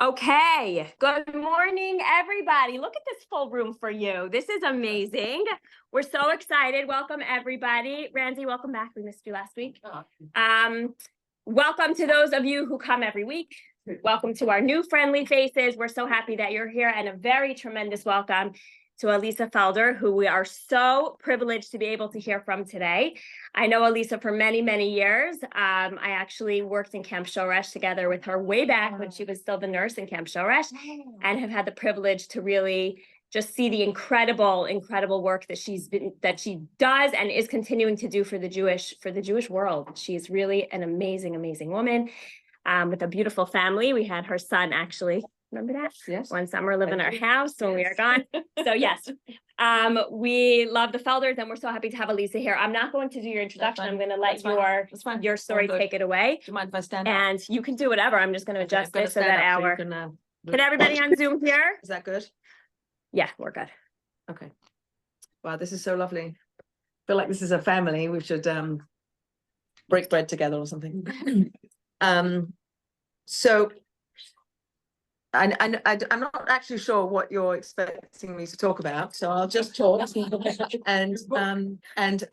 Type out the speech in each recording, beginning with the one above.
Okay, good morning, everybody. Look at this full room for you. This is amazing. We're so excited. Welcome, everybody. Randy, welcome back. We missed you last week. Welcome to those of you who come every week. Welcome to our new friendly faces. We're so happy that you're here, and a very tremendous welcome to Elissa Felder, who we are so privileged to be able to hear from today. I know Elissa for many, many years. I actually worked in Camp Shoresh together with her way back when she was still the nurse in Camp Shoresh, and have had the privilege to really just see the incredible work that she does and is continuing to do for the Jewish world. She's really an amazing woman with a beautiful family. We had her son actually. Remember that? Yes. One summer live in our house when we are gone. So yes, we love the Felders, and we're so happy to have Elissa here. I'm not going to do your introduction. I'm going to let your story take it away. Do you mind if I stand up? And you can do whatever. I'm just going to adjust this so that our. Can everybody on Zoom here? Is that good? Yeah, we're good. Okay. Wow, this is so lovely. I feel like this is a family. We should break bread together or something. So. I'm not actually sure what you're expecting me to talk about, so I'll just talk. And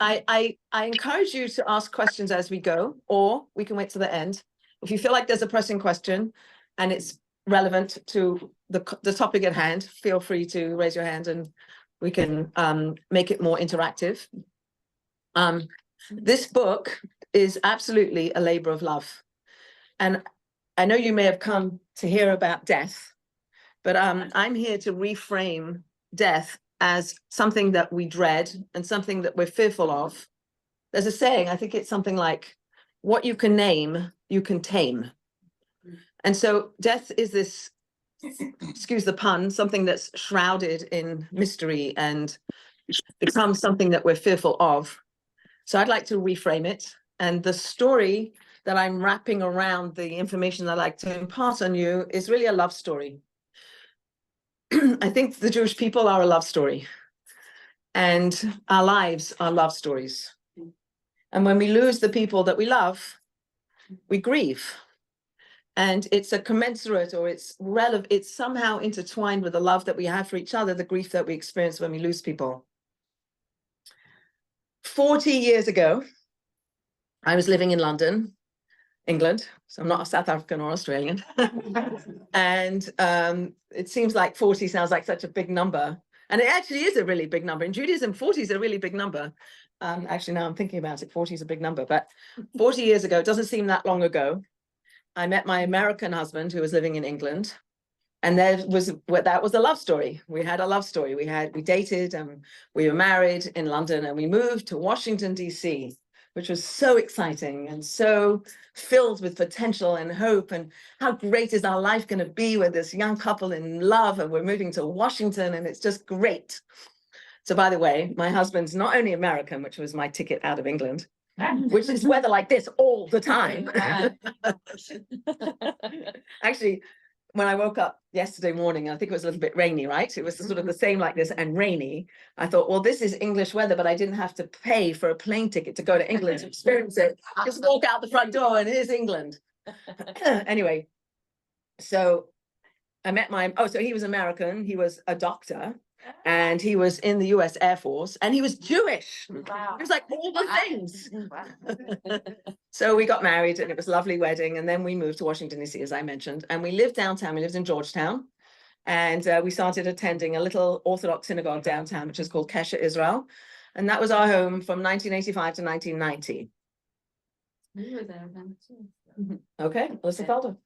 I encourage you to ask questions as we go, or we can wait to the end. If you feel like there's a pressing question and it's relevant to the topic at hand, feel free to raise your hand and we can make it more interactive. This book is absolutely a labor of love. And I know you may have come to hear about death, but I'm here to reframe death as something that we dread and something that we're fearful of. There's a saying, I think it's something like, what you can name, you can tame. And so death is this, excuse the pun, something that's shrouded in mystery and becomes something that we're fearful of. So I'd like to reframe it. And the story that I'm wrapping around the information I'd like to impart on you is really a love story. I think the Jewish people are a love story, and our lives are love stories. And when we lose the people that we love, we grieve. And it's a commensurate, or it's somehow intertwined with the love that we have for each other, the grief that we experience when we lose people. 40 years ago, I was living in London, England, so I'm not a South African or Australian. And it seems like 40 sounds like such a big number. And it actually is a really big number. In Judaism, 40 is a really big number. Actually, now I'm thinking about it, 40 is a big number. But 40 years ago, it doesn't seem that long ago, I met my American husband who was living in England. And that was a love story. We had a love story. We dated and we were married in London, and we moved to Washington, D.C., which was so exciting and so filled with potential and hope. And how great is our life going to be with this young couple in love? And we're moving to Washington, and it's just great. So by the way, my husband's not only American, which was my ticket out of England, which is weather like this all the time. Actually, when I woke up yesterday morning, I think it was a little bit rainy, right? It was sort of the same like this and rainy. I thought, well, this is English weather, but I didn't have to pay for a plane ticket to go to England to experience it. Just walk out the front door and here's England. Anyway, so I met so he was American. He was a doctor, and he was in the US Air Force, and he was Jewish. Wow. He was like all the things. Wow. So we got married, and it was a lovely wedding. And then we moved to Washington, D.C., as I mentioned, and we lived downtown. We lived in Georgetown, and we started attending a little Orthodox synagogue downtown, which is called Kesher Israel. And that was our home from 1985 to 1990. We were there then too. Okay, Elissa Felder.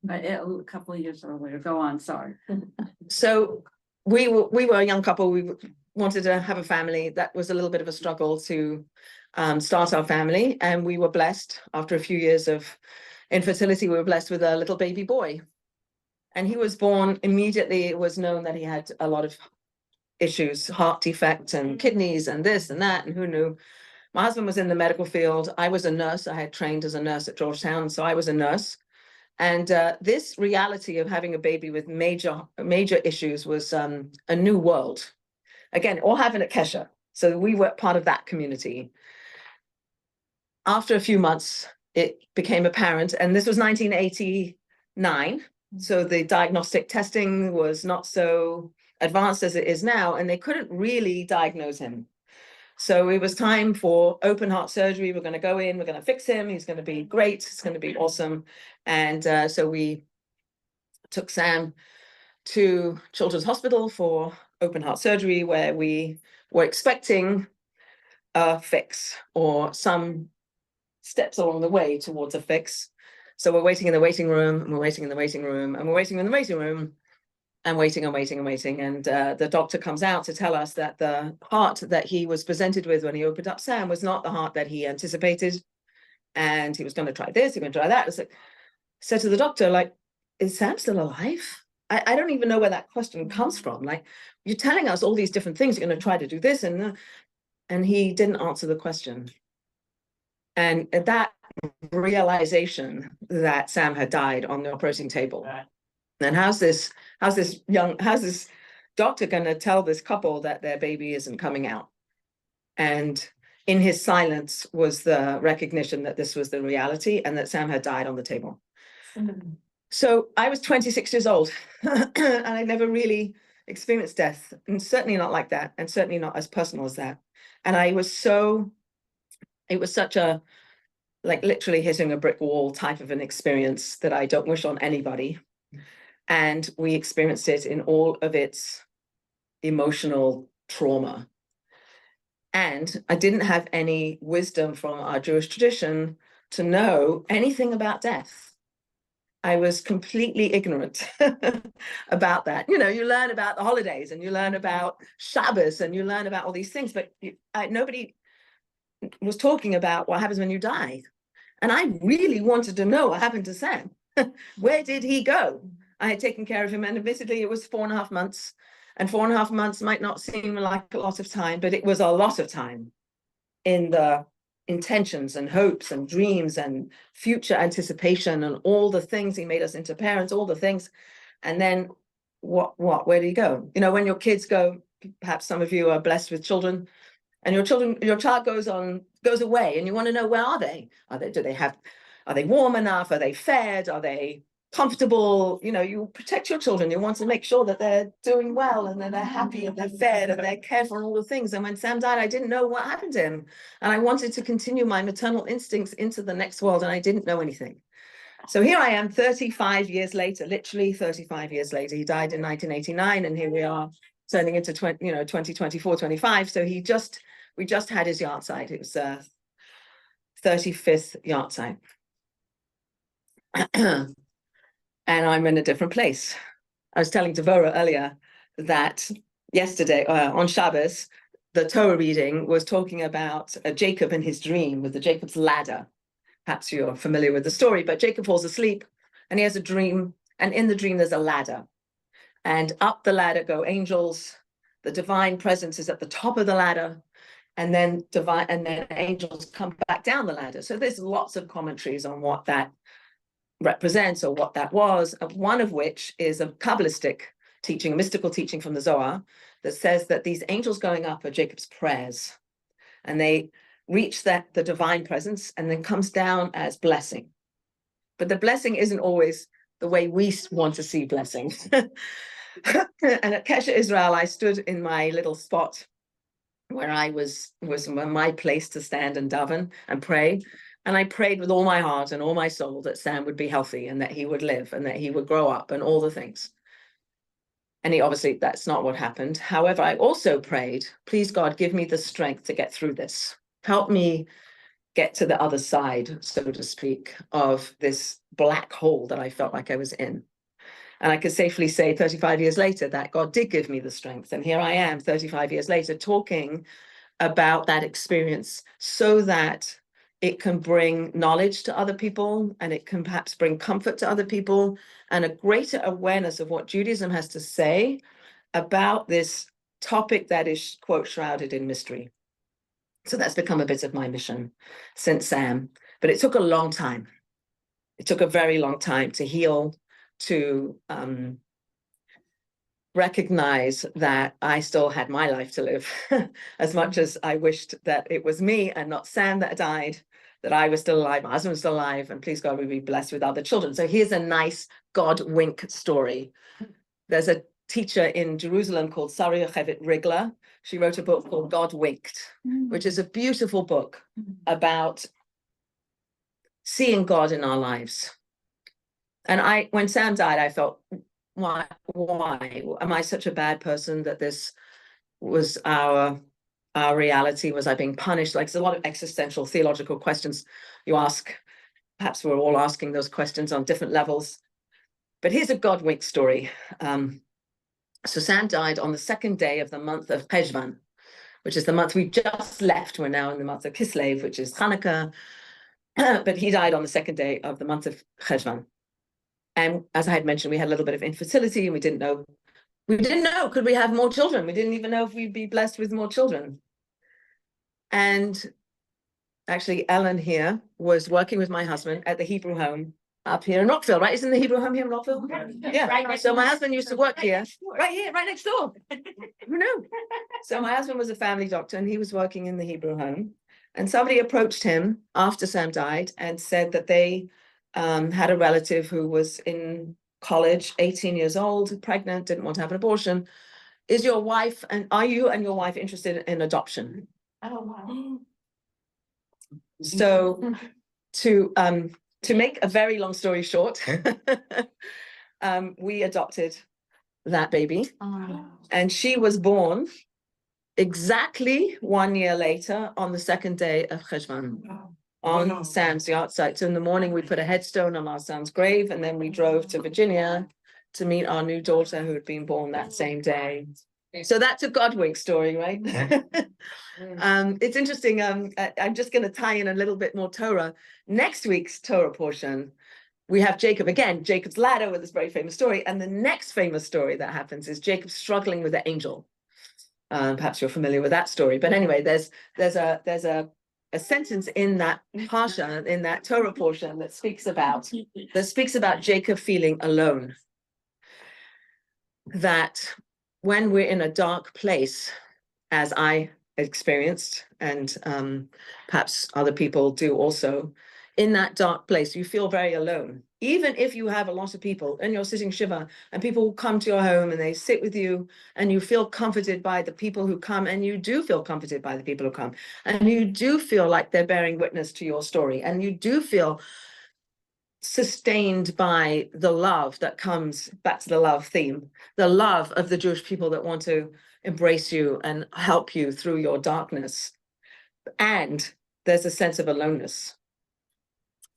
A couple of years earlier. Go on, sorry. So we were a young couple. We wanted to have a family. That was a little bit of a struggle to start our family. And we were blessed, after a few years of infertility, we were blessed with a little baby boy. And he was born immediately. It was known that he had a lot of issues, heart defects and kidneys and this and that, and who knew. My husband was in the medical field. I was a nurse. I had trained as a nurse at Georgetown, so I was a nurse. And this reality of having a baby with major issues was a new world. Again, all happened at Kesher. So we were part of that community. After a few months, it became apparent, and this was 1989, so the diagnostic testing was not so advanced as it is now, and they couldn't really diagnose him. So it was time for open heart surgery. We're going to go in, we're going to fix him, he's going to be great, it's going to be awesome. And so we took Sam to Children's Hospital for open heart surgery, where we were expecting a fix or some steps along the way towards a fix. So we're waiting in the waiting room, and we're waiting in the waiting room, and we're waiting in the waiting room, and waiting and waiting and waiting. And the doctor comes out to tell us that the heart that he was presented with when he opened up Sam was not the heart that he anticipated. And he was going to try this, he was going to try that. It's like, said to the doctor, like, is Sam still alive? I don't even know where that question comes from. Like, you're telling us all these different things, you're going to try to do this, and he didn't answer the question. And that realization that Sam had died on the operating table. And how's this doctor going to tell this couple that their baby isn't coming out? And in his silence was the recognition that this was the reality and that Sam had died on the table. Mm-hmm. So I was 26 years old and I never really experienced death, and certainly not like that, and certainly not as personal as that. And it was such a, like, literally hitting a brick wall type of an experience that I don't wish on anybody. And we experienced it in all of its emotional trauma. And I didn't have any wisdom from our Jewish tradition to know anything about death. I was completely ignorant about that. You know, you learn about the holidays and you learn about Shabbos and you learn about all these things, but nobody was talking about what happens when you die. And I really wanted to know what happened to Sam. Where did he go? I had taken care of him, and admittedly it was 4.5 months, and 4.5 months might not seem like a lot of time, but it was a lot of time in the intentions and hopes and dreams and future anticipation and all the things. He made us into parents, all the things. And then where do you go? You know, when your kids go, perhaps some of you are blessed with children, and your child goes away, and you want to know, where are they? Are they warm enough? Are they fed? Are they comfortable? You know, you protect your children. You want to make sure that they're doing well and that they're happy and they're fed and they're cared for and all the things. And when Sam died, I didn't know what happened to him. And I wanted to continue my maternal instincts into the next world, and I didn't know anything. So here I am 35 years later, literally 35 years later. He died in 1989, and here we are turning into 2024, 25. So we just had his yahrzeit. It was 35th yahrzeit. And I'm in a different place. I was telling Devorah earlier that yesterday on Shabbos, the Torah reading was talking about Jacob and his dream with the Jacob's ladder. Perhaps you're familiar with the story, but Jacob falls asleep and he has a dream, and in the dream there's a ladder, and up the ladder go angels. The divine presence is at the top of the ladder, and then angels come back down the ladder. So there's lots of commentaries on what that represents or what that was, one of which is a Kabbalistic teaching, a mystical teaching from the Zohar, that says that these angels going up are Jacob's prayers, and they reach the divine presence and then comes down as blessing. But the blessing isn't always the way we want to see blessing. And at Kesher Israel, I stood in my little spot where I was my place to stand and daven and pray. And I prayed with all my heart and all my soul that Sam would be healthy and that he would live and that he would grow up and all the things. And that's not what happened. However, I also prayed, please God, give me the strength to get through this. Help me get to the other side, so to speak, of this black hole that I felt like I was in. And I could safely say 35 years later that God did give me the strength. And here I am 35 years later talking about that experience so that it can bring knowledge to other people, and it can perhaps bring comfort to other people, and a greater awareness of what Judaism has to say about this topic that is, quote, shrouded in mystery. So that's become a bit of my mission since Sam. But it took a long time. It took a very long time to heal, to recognize that I still had my life to live as much as I wished that it was me and not Sam that died. that I was still alive, my husband was still alive, and please God, we'd be blessed with other children. So here's a nice God wink story. There's a teacher in Jerusalem called Sari Yocheved Rigler. She wrote a book called God Winked, which is a beautiful book about seeing God in our lives. And when Sam died, I felt, why am I such a bad person that this was our reality? Was I being punished? Like, there's a lot of existential theological questions you ask. Perhaps we're all asking those questions on different levels. But here's a God wink story. So Sam died on the second day of the month of Cheshvan, which is the month we just left. We're now in the month of Kislev, which is Hanukkah. But he died on the second day of the month of Cheshvan. And as I had mentioned, we had a little bit of infertility, and we didn't know, could we have more children? We didn't even know if we'd be blessed with more children. And actually, Ellen here was working with my husband at the Hebrew home up here in Rockville, right? Isn't the Hebrew home here in Rockville? Yeah. Right, so my husband used to work here, right here, right next door. Who knew? So my husband was a family doctor, and he was working in the Hebrew home. And somebody approached him after Sam died and said that they had a relative who was in college, 18 years old, pregnant, didn't want to have an abortion. Is your wife, and are you and your wife interested in adoption? Oh, wow. So to make a very long story short, we adopted that baby, and she was born exactly 1 year later on the second day of Cheshvan, on Sam's yahrzeit. So in the morning, we put a headstone on our son's grave, and then we drove to Virginia to meet our new daughter who had been born that same day. So that's a God wink story, right? It's interesting. I'm just going to tie in a little bit more Torah. Next week's Torah portion, we have Jacob again, Jacob's ladder with this very famous story. And the next famous story that happens is Jacob struggling with the angel. Perhaps you're familiar with that story. But anyway, there's a sentence in that parsha, in that Torah portion, that speaks about Jacob feeling alone. That when we're in a dark place, as I experienced, and perhaps other people do also, in that dark place, you feel very alone. Even if you have a lot of people and you're sitting Shiva, and people come to your home and they sit with you, and you feel comforted by the people who come, and you do feel comforted by the people who come, and you do feel like they're bearing witness to your story, and you do feel sustained by the love that comes back to the love theme, the love of the Jewish people that want to embrace you and help you through your darkness. And there's a sense of aloneness.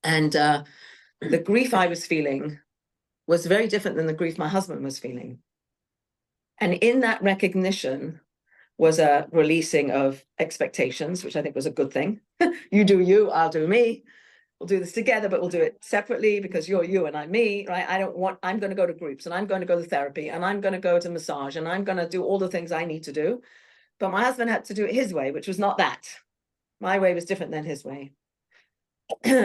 And the grief I was feeling was very different than the grief my husband was feeling. And in that recognition was a releasing of expectations, which I think was a good thing. You do you, I'll do me. We'll do this together, but we'll do it separately because you're you and I'm me, right? I'm going to go to groups, and I'm going to go to therapy, and I'm going to go to massage, and I'm going to do all the things I need to do. But my husband had to do it his way, which was not that. My way was different than his way.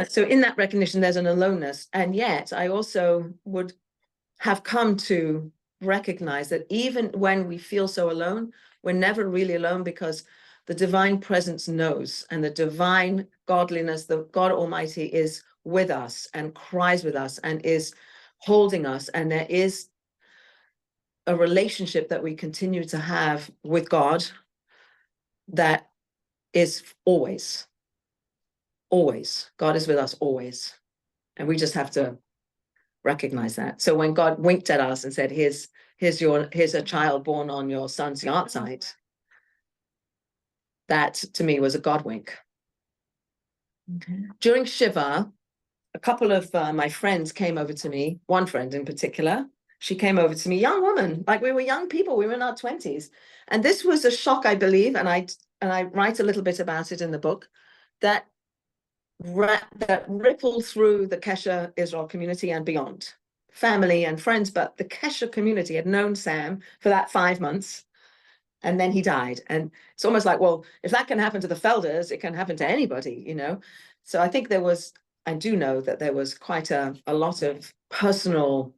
So in that recognition, there's an aloneness. And yet I also would have come to recognize that even when we feel so alone, we're never really alone, because the divine presence knows, and the divine godliness, the God Almighty, is with us and cries with us and is holding us. And there is a relationship that we continue to have with God that is always. God is with us always. And we just have to recognize that. So when God winked at us and said, here's a child born on your son's yahrzeit, that to me was a God wink. During Shiva, a couple of my friends came over to me, one friend in particular. She came over to me, young woman, like we were young people, we were in our 20s. And this was a shock, I believe, and I write a little bit about it in the book, that rippled through the Kesher Israel community and beyond, family and friends. But the Kesher community had known Sam for that 5 months, and then he died. And it's almost like, well, if that can happen to the Felders, it can happen to anybody, you know? So I think I do know that there was quite a lot of personal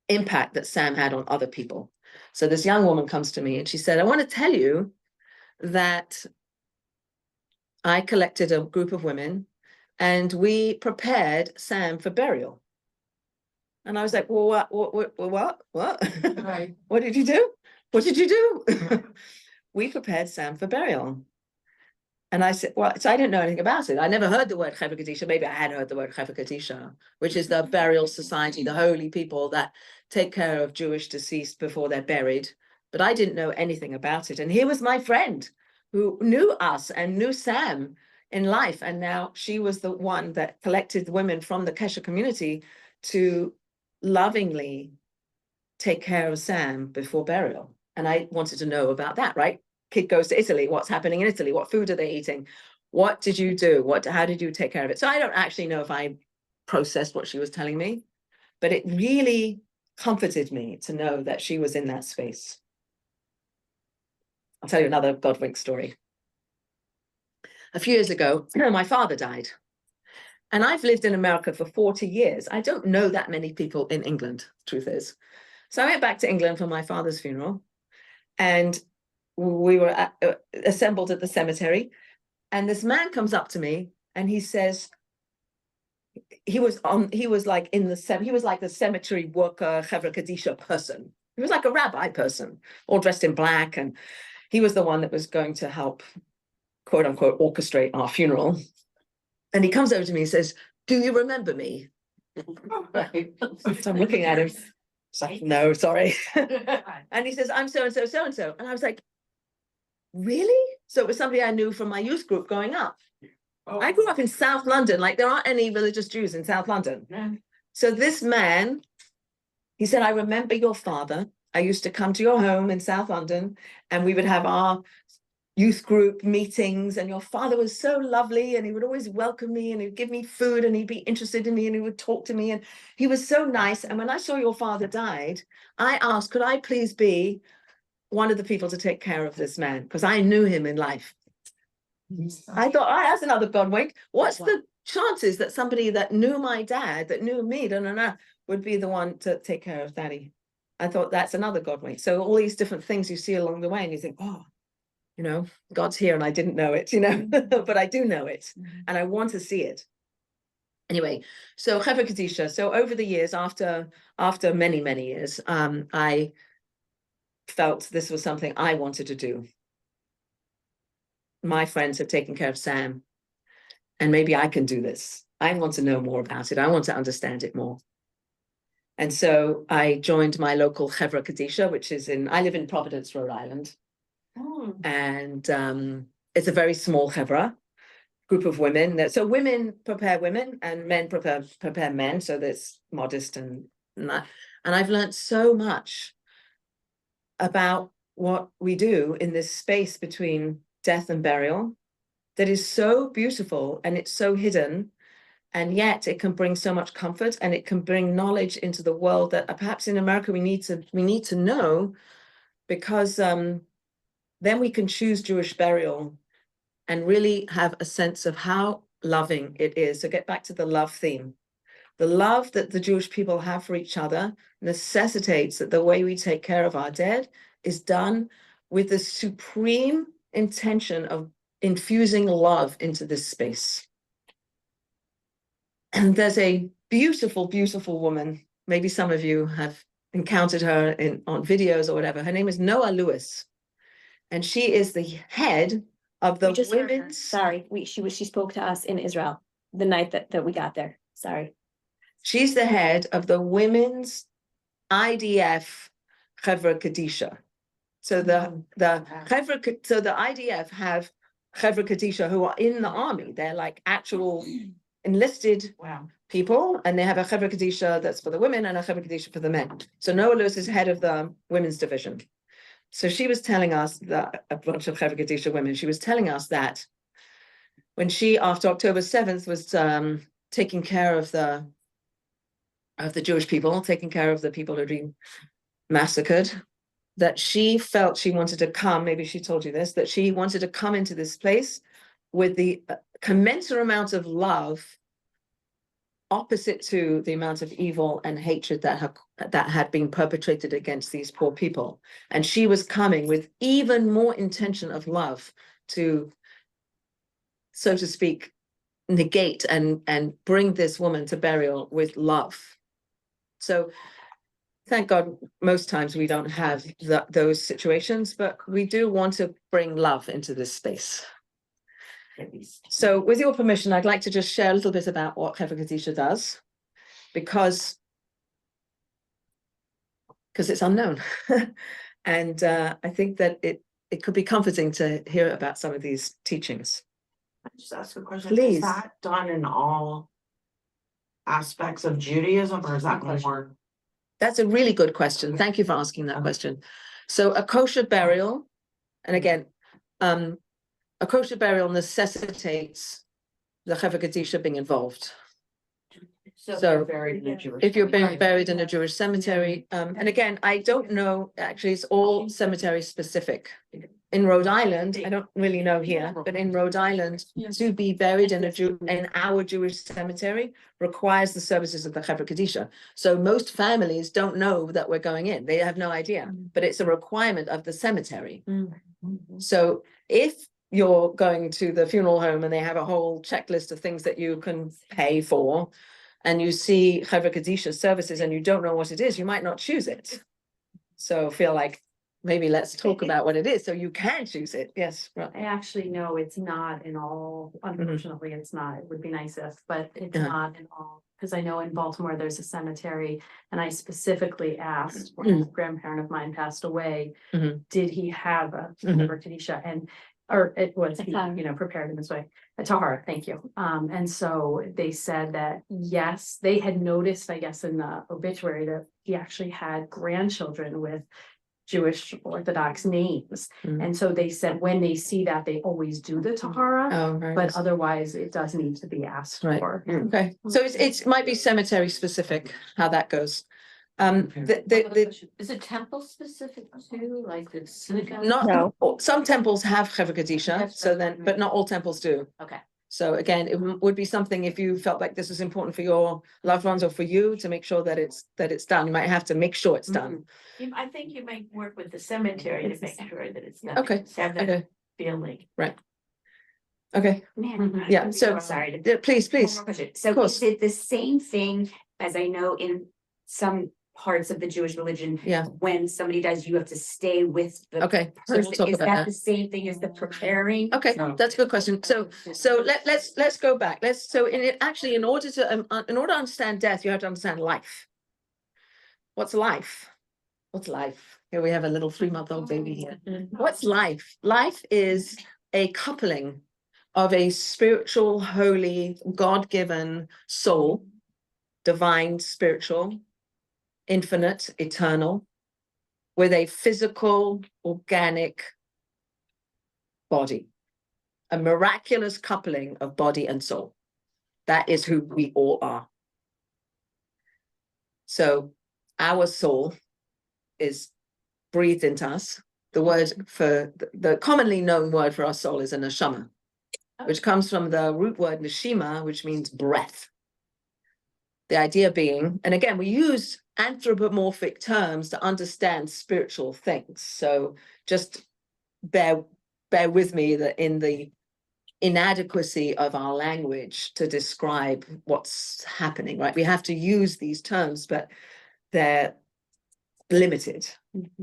impact that Sam had on other people. So this young woman comes to me and she said, I want to tell you that I collected a group of women and we prepared Sam for burial. And I was like, well, what? Right. What did you do? What did you do? We prepared Sam for burial. And I said, well, so I didn't know anything about it. I never heard the word Chevra Kadisha. Maybe I had heard the word Chevra Kadisha, which is the burial society, the holy people that take care of Jewish deceased before they're buried. But I didn't know anything about it. And here was my friend who knew us and knew Sam in life. And now she was the one that collected women from the Kesher community to lovingly take care of Sam before burial. And I wanted to know about that, right? Kid goes to Italy, what's happening in Italy? What food are they eating? What did you do? How did you take care of it? So I don't actually know if I processed what she was telling me, but it really comforted me to know that she was in that space. I'll tell you another Godwink story. A few years ago, my father died. And I've lived in America for 40 years. I don't know that many people in England, truth is. So I went back to England for my father's funeral, and we were assembled at the cemetery, and this man comes up to me and he says, he was like the cemetery worker, Chevra Kadisha person. He was like a rabbi person, all dressed in black, and he was the one that was going to help, quote unquote, orchestrate our funeral. And he comes over to me and says, do you remember me? Right. So I'm looking at him. It's like, no, sorry. And he says, I'm so-and-so, so-and-so. And I was like, really? So it was somebody I knew from my youth group growing up. Oh. I grew up in South London. Like, there aren't any religious Jews in South London. Yeah. So this man, he said, I remember your father. I used to come to your home in South London, and we would have our youth group meetings, and your father was so lovely, and he would always welcome me, and he'd give me food, and he'd be interested in me, and he would talk to me, and he was so nice. And when I saw your father died, I asked, could I please be one of the people to take care of this man? Because I knew him in life. I thought, that's another God wink. What's the chances that somebody that knew my dad, that knew me, would be the one to take care of Daddy? I thought that's another God wink. So all these different things you see along the way, and you think, oh, you know, God's here and I didn't know it, you know, but I do know it, and I want to see it. Anyway, so Chevra Kadisha. So over the years, after many, many years, I felt this was something I wanted to do. My friends have taken care of Sam, and maybe I can do this. I want to know more about it. I want to understand it more. And so I joined my local Chevra Kadisha, which is I live in Providence, Rhode Island. Oh. And it's a very small Chevra group of women. So women prepare women and men prepare men. So that's modest and that. And I've learned so much about what we do in this space between death and burial that is so beautiful, and it's so hidden, and yet it can bring so much comfort, and it can bring knowledge into the world that perhaps in America we need to know, because then we can choose Jewish burial and really have a sense of how loving it is. So get back to the love theme. The love that the Jewish people have for each other necessitates that the way we take care of our dead is done with the supreme intention of infusing love into this space. And there's a beautiful, beautiful woman. Maybe some of you have encountered her on videos or whatever. Her name is Noah Lewis. And she is the head of the women's. Sorry, she spoke to us in Israel the night that we got there. Sorry. She's the head of the women's IDF Chevra Kadisha. So the IDF have Chevra Kadisha who are in the army. They're like actual enlisted people, and they have a Chevra Kadisha that's for the women and a Chevra Kadisha for the men. So Noah Lewis is head of the women's division. So she was telling us that a bunch of Chevra Kadisha women, she was telling us that when she, after October 7th, was taking care of the Jewish people, taking care of the people who had been massacred, that she felt she wanted to come, maybe she told you this, that she wanted to come into this place with the commensurate amount of love opposite to the amount of evil and hatred that had been perpetrated against these poor people. And she was coming with even more intention of love to so to speak, negate and bring this woman to burial with love. So thank God, most times we don't have those situations, but we do want to bring love into this space. So with your permission, I'd like to just share a little bit about what Hefer Kadisha does, because it's unknown. And I think that it could be comforting to hear about some of these teachings. I just ask a question. Please. Is that done in all aspects of Judaism, or is that more? That's a really good question. Thank you for asking that question. So a kosher burial, and again, a kosher burial necessitates the Hefer Kadisha being involved. So Buried in a Jewish. if you're being buried in a Jewish cemetery, and again, I don't know, actually, it's all cemetery specific. In Rhode Island, I don't really know here, but in Rhode Island, to be buried in our Jewish cemetery requires the services of the Hefer Kadisha. So most families don't know that we're going in. They have no idea, but it's a requirement of the cemetery. So if you're going to the funeral home and they have a whole checklist of things that you can pay for, and you see Hefer Kadisha services and you don't know what it is, you might not choose it. So feel like maybe let's talk about what it is so you can choose it. Yes. Right. I actually know it's not in all, unfortunately, it's not. It would be nice if, but it's Uh-huh. not in all. Because I know in Baltimore, there's a cemetery, and I specifically asked when a grandparent of mine passed away, did he have a Hefer Kadisha? And or it was, he, you know, prepared in this way. A Tahara, thank you. And so they said that, yes, they had noticed, I guess, in the obituary that he actually had grandchildren with Jewish Orthodox names. And so they said when they see that, they always do the Tahara, Oh, very but nice. otherwise it does need to be asked Right. for. Okay. So it might be cemetery specific how that goes. Is it temple specific too, like the synagogue? Not some temples have Hefer Kadisha, so then, but not all temples do. Okay. So again, it would be something if you felt like this is important for your loved ones or for you to make sure that it's done. You might have to make sure it's done. I think you might work with the cemetery to make sure that it's done. Okay. Have that Okay. feeling. Okay. Man, Yeah. So sorry. please. One more question. So course. is it the same thing as I know in some parts of the Jewish religion? Yeah. When somebody dies, you have to stay with the Okay. So we'll person. talk Is about that that. the same thing as the preparing? Okay, that's a good question. So let's go back. In order to understand death, you have to understand life. What's life? What's life? Here we have a little 3-month-old baby here. What's life? Life is a coupling of a spiritual, holy, God-given soul, divine, spiritual, infinite, eternal, with a physical, organic body, a miraculous coupling of body and soul. That is who we all are. So our soul is breathed into us. The word for the commonly known word for our soul is a neshama, which comes from the root word neshima, which means breath. The idea being, and again, we use anthropomorphic terms to understand spiritual things. So just bear with me that in the inadequacy of our language to describe what's happening, right? We have to use these terms, but they're limited.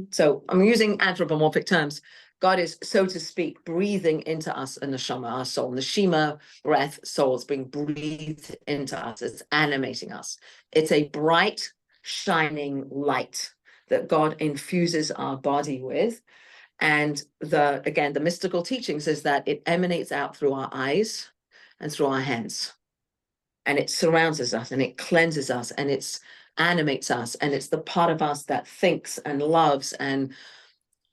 So I'm using anthropomorphic terms. God is, so to speak, breathing into us a neshama, our soul. Neshima, breath, soul is being breathed into us. It's animating us. It's a bright, shining light that God infuses our body with. And the mystical teachings is that it emanates out through our eyes and through our hands. And it surrounds us and it cleanses us and it animates us. And it's the part of us that thinks and loves and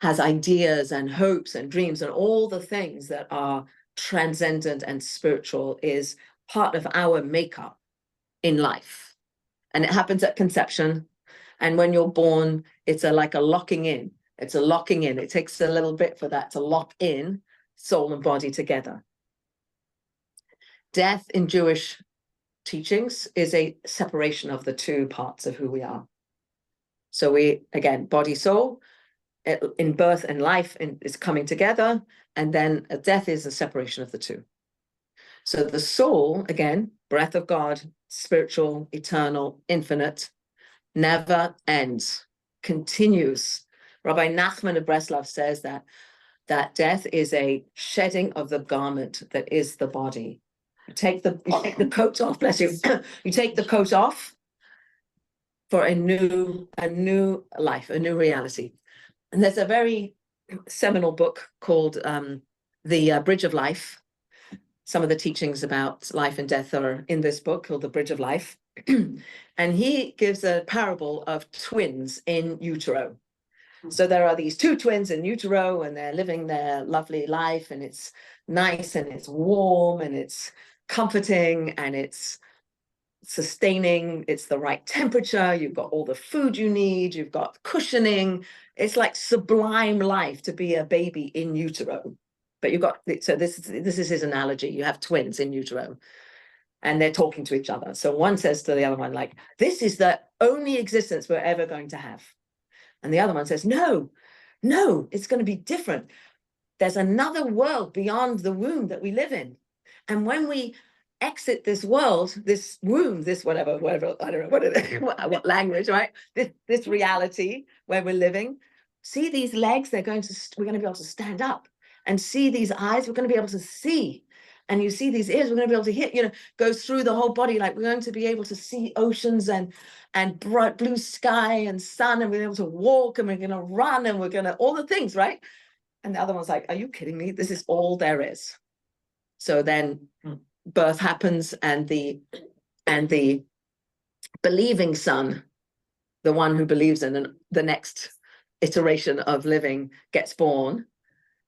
has ideas and hopes and dreams and all the things that are transcendent and spiritual is part of our makeup in life. And it happens at conception. And when you're born, it's like a locking in. It's a locking in. It takes a little bit for that to lock in soul and body together. Death in Jewish teachings is a separation of the two parts of who we are. So we, again, body, soul, in birth and life is coming together. And then death is a separation of the two. So the soul, again, breath of God, spiritual, eternal, infinite, never ends, continues. Rabbi Nachman of Breslov says that death is a shedding of the garment that is the body. You take the coat off, bless you. You take the coat off for a new life, a new reality. And there's a very seminal book called The Bridge of Life. Some of the teachings about life and death are in this book called The Bridge of Life. And he gives a parable of twins in utero. So there are these two twins in utero, and they're living their lovely life, and it's nice and it's warm and it's comforting and it's sustaining. It's the right temperature. You've got all the food you need. You've got cushioning. It's like sublime life to be a baby in utero. But you've got, so this is his analogy. You have twins in utero and they're talking to each other. So one says to the other one, like, this is the only existence we're ever going to have. And the other one says, no, it's going to be different. There's another world beyond the womb that we live in. And when we exit this world, this womb, this whatever, I don't know what language, right? This reality where we're living, see these legs, we're going to be able to stand up, and see these eyes, we're going to be able to see. And you see these ears, we're going to be able to hear, goes through the whole body. Like we're going to be able to see oceans and bright blue sky and sun, and we're able to walk, and we're going to run, and we're going to, all the things, right? And the other one's like, are you kidding me? This is all there is. So then birth happens, and the believing son, the one who believes in the next iteration of living, gets born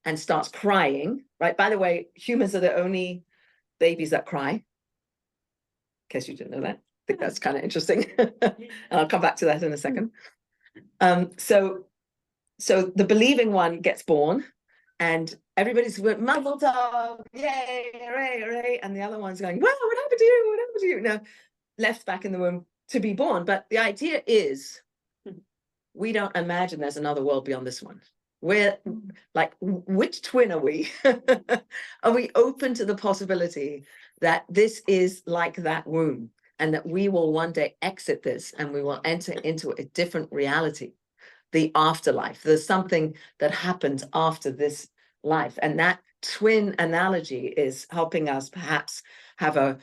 and starts crying, right? By the way, humans are the only babies that cry. In case you didn't know that. I think that's kind of interesting. And I'll come back to that in a second. So the believing one gets born, and everybody's mazel tov, yay, hooray, hooray. And the other one's going, well, what happened to you? What happened to you? Now, left back in the womb to be born. But the idea is, we don't imagine there's another world beyond this one. We're like, which twin are we? Are we open to the possibility that this is like that womb, and that we will one day exit this and we will enter into a different reality, the afterlife? There's something that happens after this life. And that twin analogy is helping us perhaps have a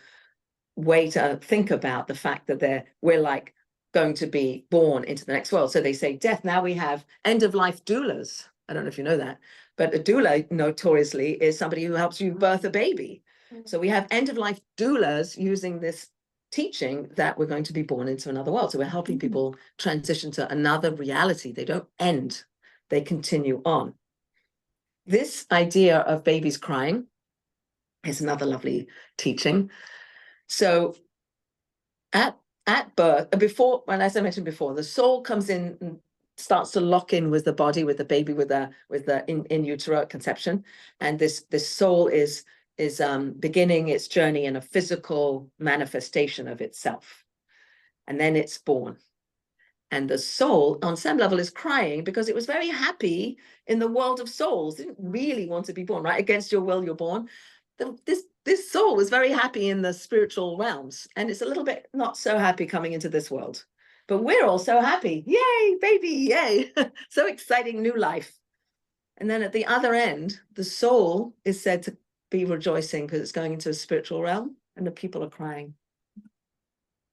way to think about the fact that we're like going to be born into the next world. So they say death. Now we have end-of-life doulas. I don't know if you know that, but a doula notoriously is somebody who helps you birth a baby. So we have end-of-life doulas using this teaching that we're going to be born into another world. So we're helping people transition to another reality. They don't end, they continue on. This idea of babies crying is another lovely teaching. So at birth, as I mentioned before, the soul comes in and starts to lock in with the body, with the baby, with the in utero conception, and this soul is beginning its journey in a physical manifestation of itself, and then it's born. And the soul, on some level, is crying because it was very happy in the world of souls. It didn't really want to be born, right? Against your will, you're born. This soul was very happy in the spiritual realms, and it's a little bit not so happy coming into this world. But we're all so happy. Yay, baby, yay. So exciting, new life. And then at the other end, the soul is said to be rejoicing because it's going into a spiritual realm, and the people are crying.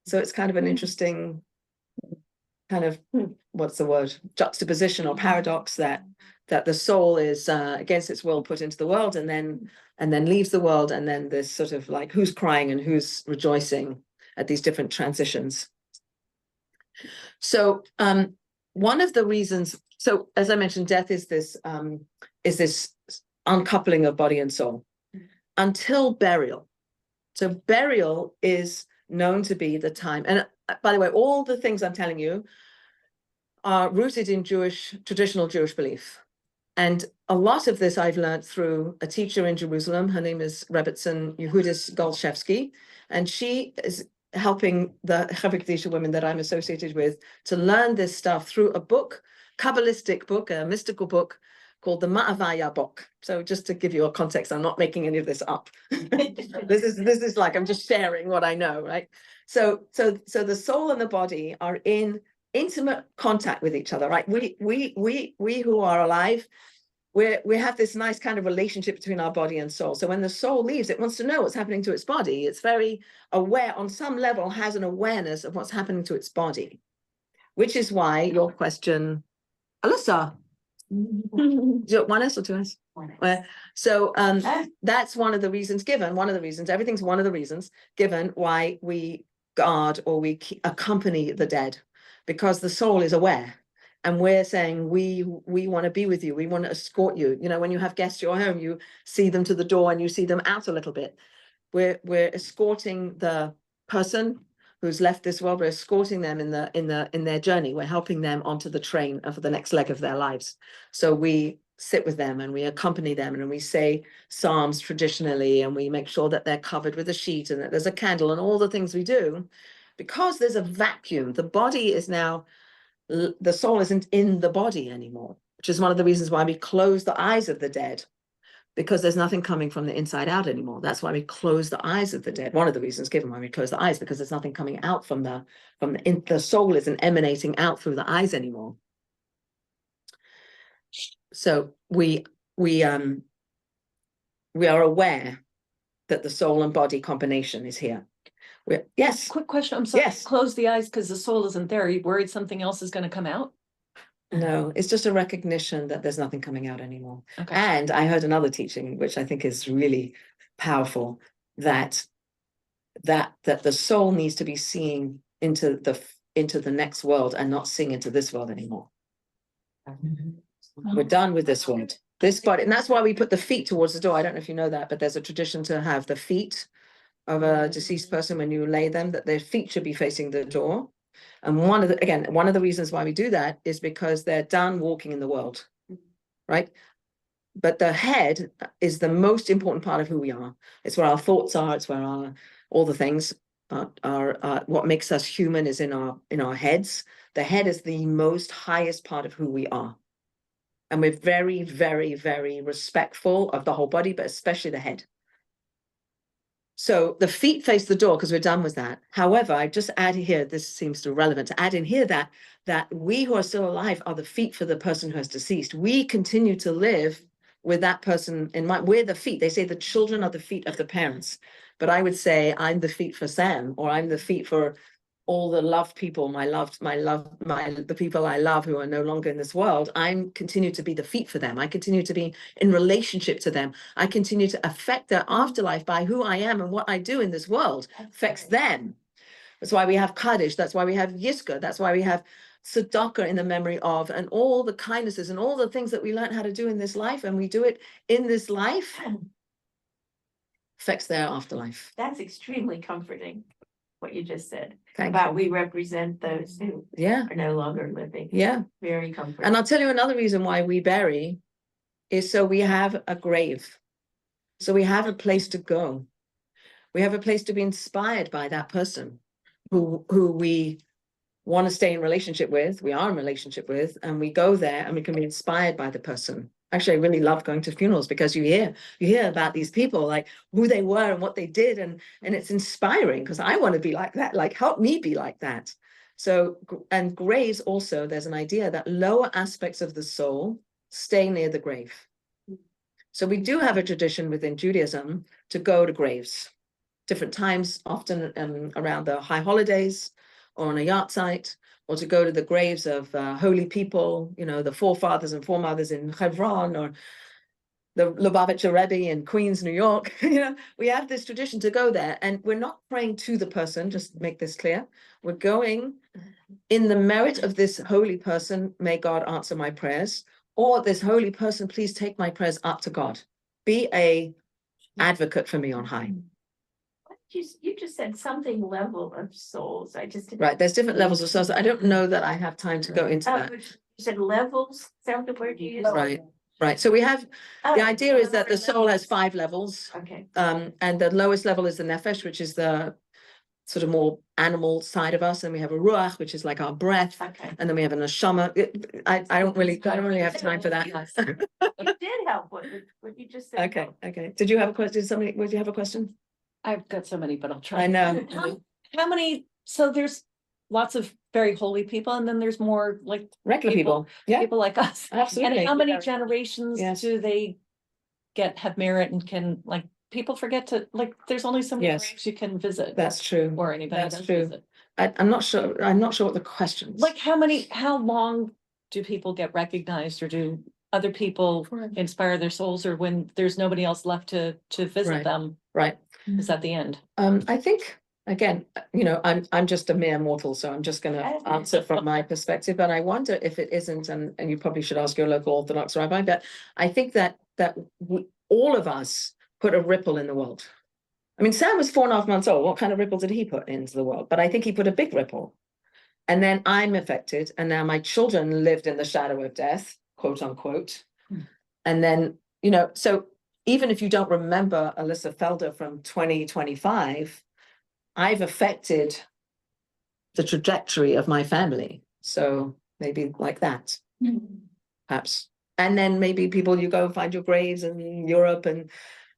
So it's kind of an interesting kind of, what's the word, juxtaposition or paradox, that the soul is against its will put into the world, and then leaves the world, and then this sort of like who's crying and who's rejoicing at these different transitions. So one of the reasons, so as I mentioned, death is this uncoupling of body and soul until burial. So burial is known to be the time, and by the way, all the things I'm telling you are rooted in traditional Jewish belief. And a lot of this I've learned through a teacher in Jerusalem. Her name is Rebbetzin Yehudis Golshevsky, and she is helping the Chavik Kadisha women that I'm associated with to learn this stuff through a book, Kabbalistic book, a mystical book called the Ma'avaya book. So just to give you a context, I'm not making any of this up. This is like, I'm just sharing what I know, right? So the soul and the body are in intimate contact with each other, right? We who are alive, we have this nice kind of relationship between our body and soul. So when the soul leaves, it wants to know what's happening to its body. It's very aware, on some level, has an awareness of what's happening to its body, which is why your question, Elissa, is it 1S or 2S? So that's one of the reasons given, everything's one of the reasons given why we guard or we accompany the dead, because the soul is aware. And we're saying, we want to be with you. We want to escort you. You know, when you have guests at your home, you see them to the door and you see them out a little bit. We're escorting the person who's left this world. We're escorting them in their journey. We're helping them onto the train for the next leg of their lives. So we sit with them and we accompany them and we say psalms traditionally, and we make sure that they're covered with a sheet and that there's a candle and all the things we do, because there's a vacuum. The body is now, the soul isn't in the body anymore, which is one of the reasons why we close the eyes of the dead, because there's nothing coming from the inside out anymore. That's why we close the eyes of the dead. One of the reasons given why we close the eyes, because there's nothing coming out from the soul isn't emanating out through the eyes anymore. So we are aware that the soul and body combination is here. Yes. Quick question, I'm sorry. Yes. Close the eyes because the soul isn't there. Are you worried something else is going to come out? No, it's just a recognition that there's nothing coming out anymore. Okay. And I heard another teaching, which I think is really powerful, that the soul needs to be seeing into the next world and not seeing into this world anymore. We're done with this world, this body, and that's why we put the feet towards the door. I don't know if you know that, but there's a tradition to have the feet of a deceased person, when you lay them, that their feet should be facing the door. And one of the reasons why we do that is because they're done walking in the world, right? But the head is the most important part of who we are. It's where our thoughts are. It's where all the things are. What makes us human is in our heads. The head is the most highest part of who we are. And we're very, very, very respectful of the whole body, but especially the head. So the feet face the door because we're done with that. However, I just add here, this seems relevant to add in here that we who are still alive are the feet for the person who has deceased. We continue to live with that person in mind. We're the feet. They say the children are the feet of the parents. But I would say I'm the feet for Sam, or I'm the feet for all the loved people, the people I love who are no longer in this world. I continue to be the feet for them. I continue to be in relationship to them. I continue to affect their afterlife by who I am, and what I do in this world affects them. That's why we have Kaddish. That's why we have Yiska. That's why we have Tzedakah in the memory of, and all the kindnesses and all the things that we learned how to do in this life, and we do it in this life, affects their afterlife. That's extremely comforting, what you just said. Thank About you. we represent those who are no longer living. Yeah. Very comforting. And I'll tell you another reason why we bury is so we have a grave. So we have a place to go. We have a place to be inspired by that person who we want to stay in relationship with, we are in relationship with, and we go there and we can be inspired by the person. Actually, I really love going to funerals because you hear about these people, like who they were and what they did, and it's inspiring because I want to be like that, like help me be like that. So, and graves also, there's an idea that lower aspects of the soul stay near the grave. So we do have a tradition within Judaism to go to graves, different times, often around the high holidays or on a yard site, or to go to the graves of holy people, you know, the forefathers and foremothers in Hebron, or the Lubavitcher Rebbe in Queens, New York. You know, we have this tradition to go there, and we're not praying to the person, just to make this clear. We're going in the merit of this holy person, may God answer my prayers, or this holy person, please take my prayers up to God. Be a advocate for me on high. You just said something level of souls. I just didn't. Right, there's different levels of souls. I don't know that I have time to go into that. You said levels. Is that the word you used? Right. So we have, the Oh, idea is that the soul has 5 levels. Okay. And the lowest level is the nefesh, which is the sort of more animal side of us, and we have a ruach, which is like our breath, Okay. and then we have a neshama. I don't really have time for that. It did help what you just said. Okay, okay. Did you have a question? Would you have a question? I've got so many, but I'll try. I know. How many, so there's lots of very holy people, and then there's more like Regular people. Yeah, people like us. absolutely. And how many generations Yes. do they have merit and can, like, people forget to, like, there's only so many Yes. graves you can visit. That's true. Or anybody That's does true. visit. I'm not sure what the questions. Like, how long do people get recognized, or do other people inspire their souls, or when there's nobody else left to visit Right. them, Right. is that the end? I think, again, I'm just a mere mortal, so I'm just gonna answer from my perspective, but I wonder if it isn't, and you probably should ask your local Orthodox rabbi, but I think that all of us put a ripple in the world. I mean, Sam was 4.5 months old. What kind of ripple did he put into the world? But I think he put a big ripple. And then I'm affected, and now my children lived in the shadow of death, quote unquote. And then, so even if you don't remember Elissa Felder from 2025, I've affected the trajectory of my family. So maybe like that, perhaps. And then maybe people, you go and find your graves in Europe, and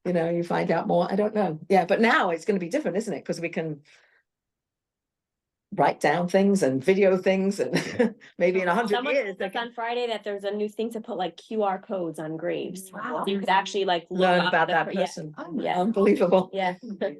you find out more. I don't know. Yeah, but now it's going to be different, isn't it? Because we can write down things and video things, and maybe in 100 Someone years told they us can on Friday that there's a new thing to put like QR codes on graves. Wow. So you could actually like look learn up about the that per- yeah, person. Yeah. Unbelievable. Yeah,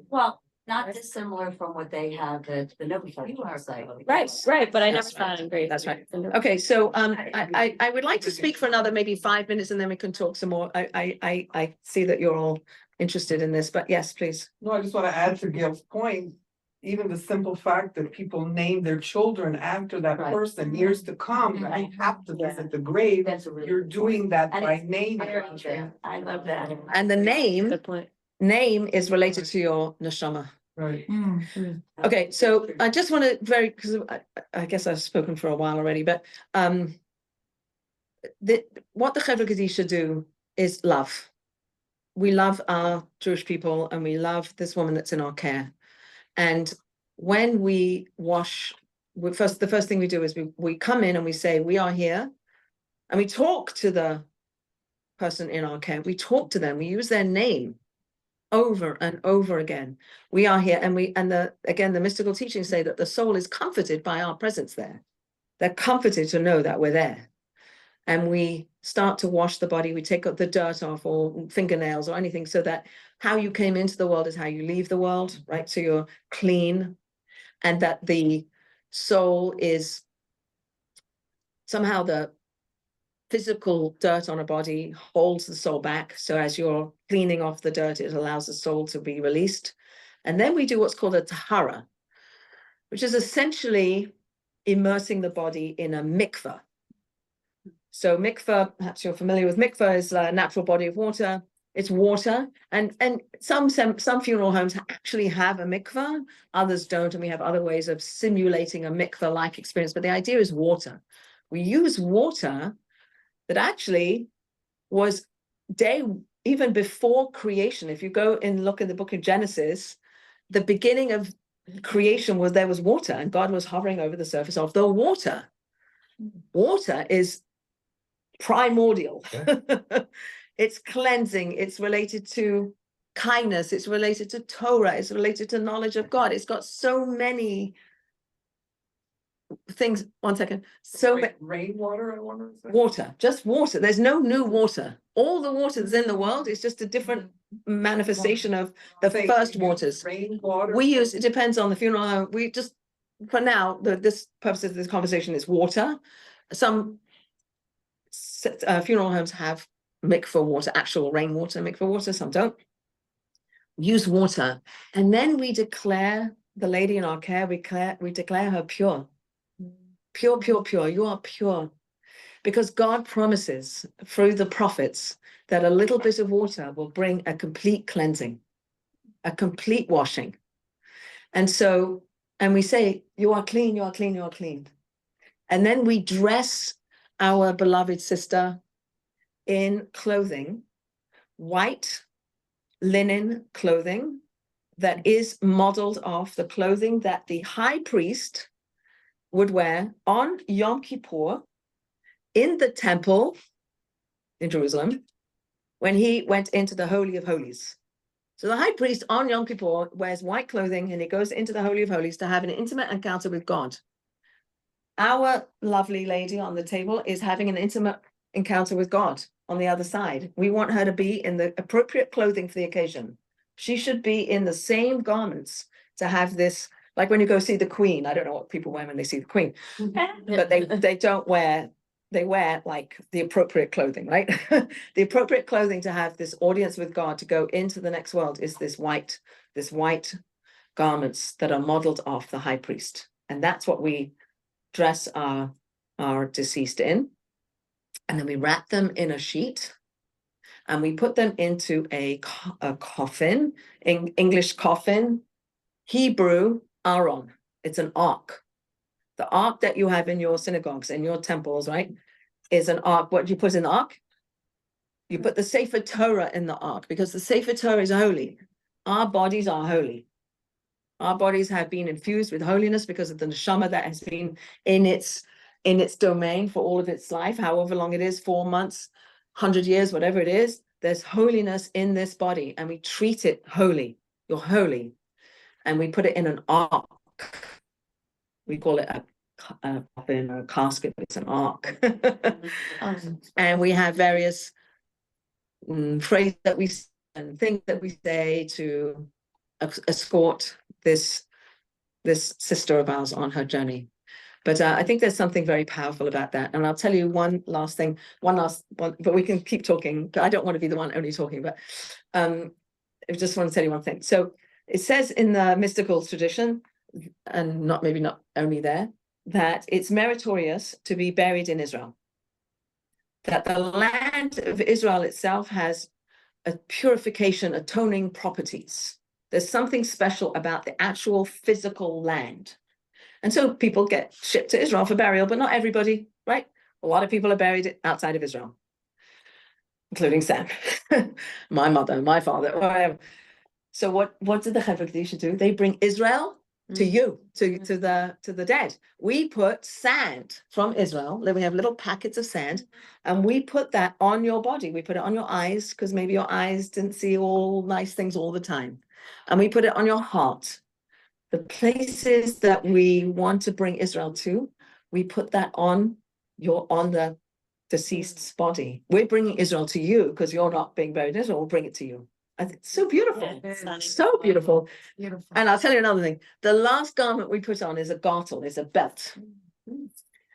Well, not dissimilar from what they have at the Novocaine site. right, but I never That's saw right. it on graves. That's right. Okay, so I would like to speak for another maybe 5 minutes, and then we can talk some more. I see that you're all interested in this, but yes, please. No, I just want to add to Gail's point, even the simple fact that people name their children after that Right. person years to come, you Right. have to visit the grave. That's a really. You're doing that And by it's name. very true. I love that. And the Good point. name is related to your neshama. Right. Okay, so I just want to because I guess I've spoken for a while already, but what the Chevra Kadisha do is love. We love our Jewish people, and we love this woman that's in our care. And when we wash, the first thing we do is we come in and we say, we are here, and we talk to the person in our care. We talk to them. We use their name over and over again. We are here, and the mystical teachings say that the soul is comforted by our presence there. They're comforted to know that we're there. And we start to wash the body. We take up the dirt off, or fingernails, or anything, so that how you came into the world is how you leave the world, right? So you're clean, and that the soul is somehow the physical dirt on a body holds the soul back. So as you're cleaning off the dirt, it allows the soul to be released. And then we do what's called a tahara, which is essentially immersing the body in a mikveh. So mikveh, perhaps you're familiar with mikveh, is a natural body of water. It's water, and some funeral homes actually have a mikveh, others don't, and we have other ways of simulating a mikveh-like experience. But the idea is water. We use water that actually was even before creation. If you go and look in the book of Genesis, the beginning of creation there was water, and God was hovering over the surface of the water. Water is primordial. It's cleansing. It's related to kindness. It's related to Torah. It's related to knowledge of God. It's got so many things. One second. Rainwater, I wonder. Water, just water. There's no new water. All the water that's in the world is just a different manifestation of the first waters. Rainwater. It depends on the funeral home. We just, for now, this purpose of this conversation is water. Some funeral homes have mikveh water, actual rainwater, mikveh water. Some don't. Use water, and then we declare the lady in our care. We declare her pure, pure, pure, pure. You are pure, because God promises through the prophets that a little bit of water will bring a complete cleansing, a complete washing. And so, and we say, you are clean, you are clean, you are clean. And then we dress our beloved sister in clothing, white linen clothing, that is modeled off the clothing that the high priest would wear on Yom Kippur in the temple in Jerusalem when he went into the Holy of Holies. So the high priest on Yom Kippur wears white clothing and he goes into the Holy of Holies to have an intimate encounter with God. Our lovely lady on the table is having an intimate encounter with God on the other side. We want her to be in the appropriate clothing for the occasion. She should be in the same garments to have this, like when you go see the Queen. I don't know what people wear when they see the Queen, but they don't wear, they wear like the appropriate clothing, right? The appropriate clothing to have this audience with God, to go into the next world, is this white garments that are modeled off the high priest. And that's what we dress our deceased in. And then we wrap them in a sheet and we put them into a coffin, in English coffin, Hebrew aron. It's an ark. The ark that you have in your synagogues, in your temples, right, is an ark. What do you put in the ark? You put the Sefer Torah in the ark, because the Sefer Torah is holy. Our bodies are holy. Our bodies have been infused with holiness because of the neshama that has been in its domain for all of its life, however long it is, 4 months, 100 years, whatever it is. There's holiness in this body and we treat it holy. You're holy. And we put it in an ark. We call it a coffin or a casket. It's an ark. And we have various phrases that we say and things that we say to escort this sister of ours on her journey. But I think there's something very powerful about that. And I'll tell you one last thing, but we can keep talking. I don't want to be the one only talking, but I just want to tell you one thing. So it says in the mystical tradition, and maybe not only there, that it's meritorious to be buried in Israel. That the land of Israel itself has a purification, atoning properties. There's something special about the actual physical land. And so people get shipped to Israel for burial, but not everybody, right? A lot of people are buried outside of Israel, including Sam, my mother, my father, whatever. So what did the Chevra Kedisha do? They bring Israel to you, to the dead. We put sand from Israel. Then we have little packets of sand, and we put that on your body. We put it on your eyes, because maybe your eyes didn't see all nice things all the time. And we put it on your heart. The places that we want to bring Israel to, we put that on the deceased's body. We're bringing Israel to you because you're not being buried in Israel. We'll bring it to you. I think it's so beautiful. So beautiful. Beautiful. And I'll tell you another thing. The last garment we put on is a gartel, is a belt.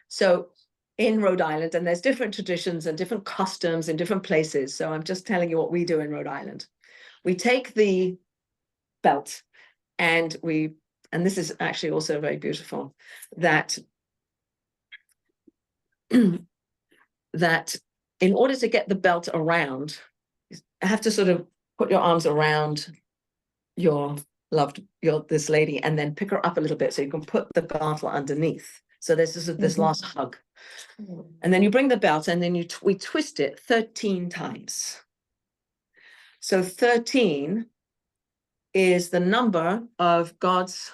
So in Rhode Island, and there's different traditions and different customs in different places. So I'm just telling you what we do in Rhode Island. We take the belt and this is actually also very beautiful, that in order to get the belt around, you have to sort of put your arms around this lady and then pick her up a little bit so you can put the garter underneath. So there's this last hug. And then you bring the belt and then we twist it 13 times. So 13 is the number of God's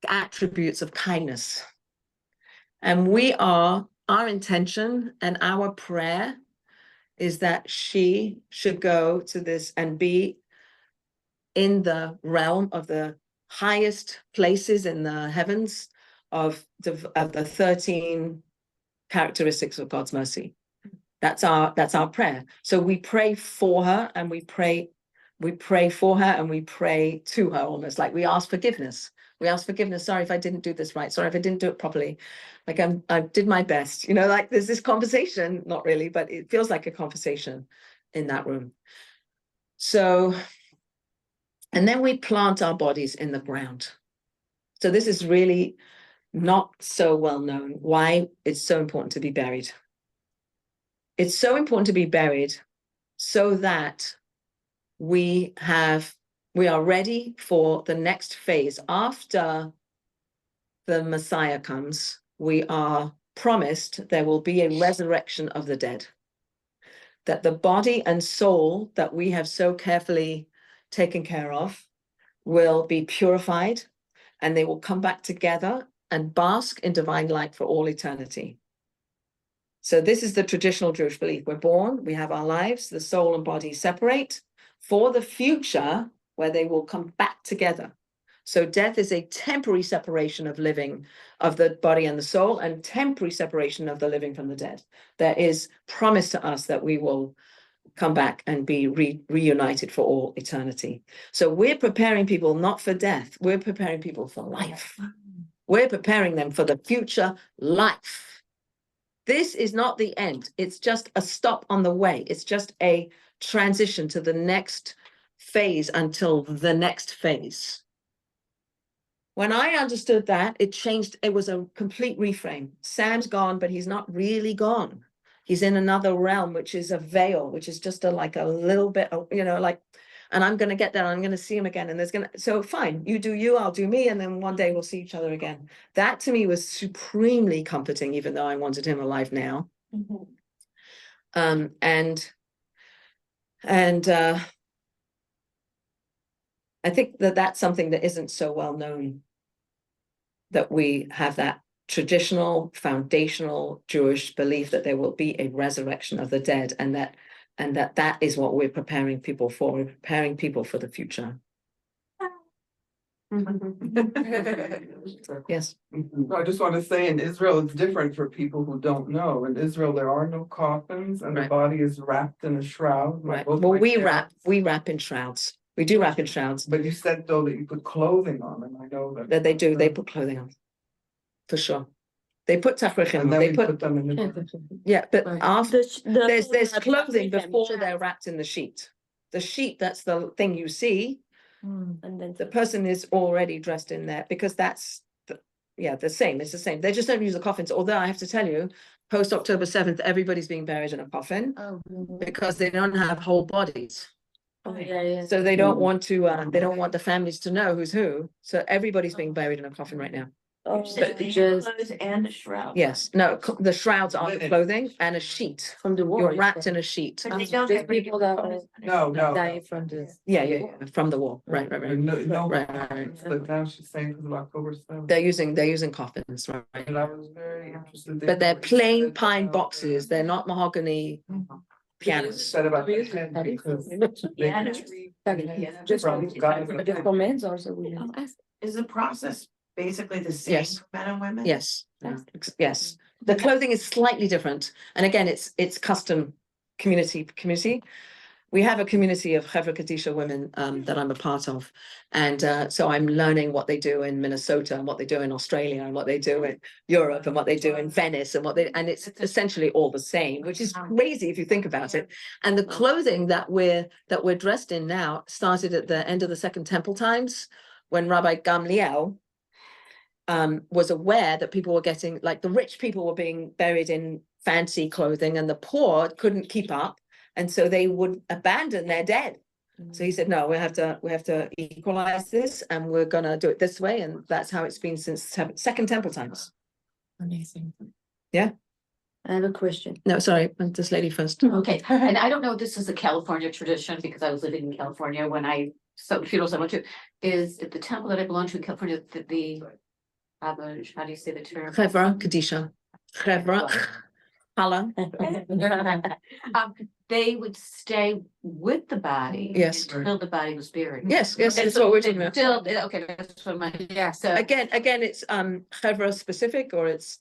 attributes of kindness. And our intention and our prayer is that she should go to this and be in the realm of the highest places in the heavens of the 13 characteristics of God's mercy. That's our prayer. So we pray for her and we pray for her and we pray to her, almost like we ask forgiveness. We ask forgiveness. Sorry if I didn't do this right. Sorry if I didn't do it properly. Like I did my best, like there's this conversation, not really, but it feels like a conversation in that room. So, and then we plant our bodies in the ground. So this is really not so well known why it's so important to be buried. It's so important to be buried so that we are ready for the next phase. After the Messiah comes, we are promised there will be a resurrection of the dead. That the body and soul that we have so carefully taken care of, will be purified, and they will come back together and bask in divine light for all eternity. So this is the traditional Jewish belief. We're born, we have our lives, the soul and body separate for the future where they will come back together. So death is a temporary separation of living, of the body and the soul, and temporary separation of the living from the dead. There is promise to us that we will come back and be reunited for all eternity. So we're preparing people not for death, we're preparing people for life. We're preparing them for the future life. This is not the end. It's just a stop on the way. It's just a transition to the next phase until the next phase. When I understood that, it changed. It was a complete reframe. Sam's gone, but he's not really gone. He's in another realm, which is a veil, which is just like a little bit, like, and I'm going to get there. I'm going to see him again. And so fine, you do you, I'll do me. And then one day we'll see each other again. That to me was supremely comforting, even though I wanted him alive now. And I think that that's something that isn't so well known, that we have that traditional, foundational Jewish belief that there will be a resurrection of the dead, and that is what we're preparing people for. We're preparing people for the future. Yes. I just want to say, in Israel, it's different for people who don't know. In Israel, there are no coffins, and the Right. body is wrapped in a shroud. Right. Both Well, my parents- we wrap in shrouds. We do wrap in shrouds. But you said though that you put clothing on them. I know that. That they do. They put clothing on, for sure. They put tafrechim. And then They we put put them in the. yeah, but after there's The clothing before they're wrapped in the sheet. The sheet, that's the thing you see. And then The person is already dressed in there, because that's the same. It's the same. They just don't use the coffins. Although I have to tell you, post October 7th, everybody's being buried in a coffin because they don't have whole bodies. yeah. So they don't want to. They don't want the families to know who's who. So everybody's being buried in a coffin right now. You said they use clothes and a shroud. Yes. No. The shrouds are the Linen. clothing and a sheet. From the war. You're wrapped in a sheet. But they don't There's have people that are No. dying from this. Yeah. From the war. Right. No. Right. But now she's saying because of October 7th. They're using coffins, right? And I was very interested. But they're plain pine boxes. They're not mahogany pianos. Said about the head because. Yeah. Just From guys. for men's also women. Is the process basically the same Yes. for men and women? Yes. Yes. The clothing is slightly different. And again, it's custom community. We have a community of Chevra Kadisha women that I'm a part of. And so I'm learning what they do in Minnesota and what they do in Australia and what they do in Europe and what they do in Venice and and it's essentially all the same, which is crazy if you think about it. And the clothing that we're dressed in now started at the end of the Second Temple times, when Rabbi Gamliel was aware that people were getting, like, the rich people were being buried in fancy clothing and the poor couldn't keep up. And so they would abandon their dead. So he said, no, we have to equalize this, and we're gonna do it this way. And that's how it's been since Second Temple times. Amazing. Yeah. I have a question. No, sorry, this lady first. Okay, and I don't know if this is a California tradition, because I was living in California when funerals I went to, is at the temple that I belong to in California, how do you say the term? Chevra Kadisha. Chevra. Hala. They would stay with the body. Yes. Until the body was buried. Yes, And that's so what we're they talking about. Still, okay, that's what so. Again, it's Chevra specific, or it's,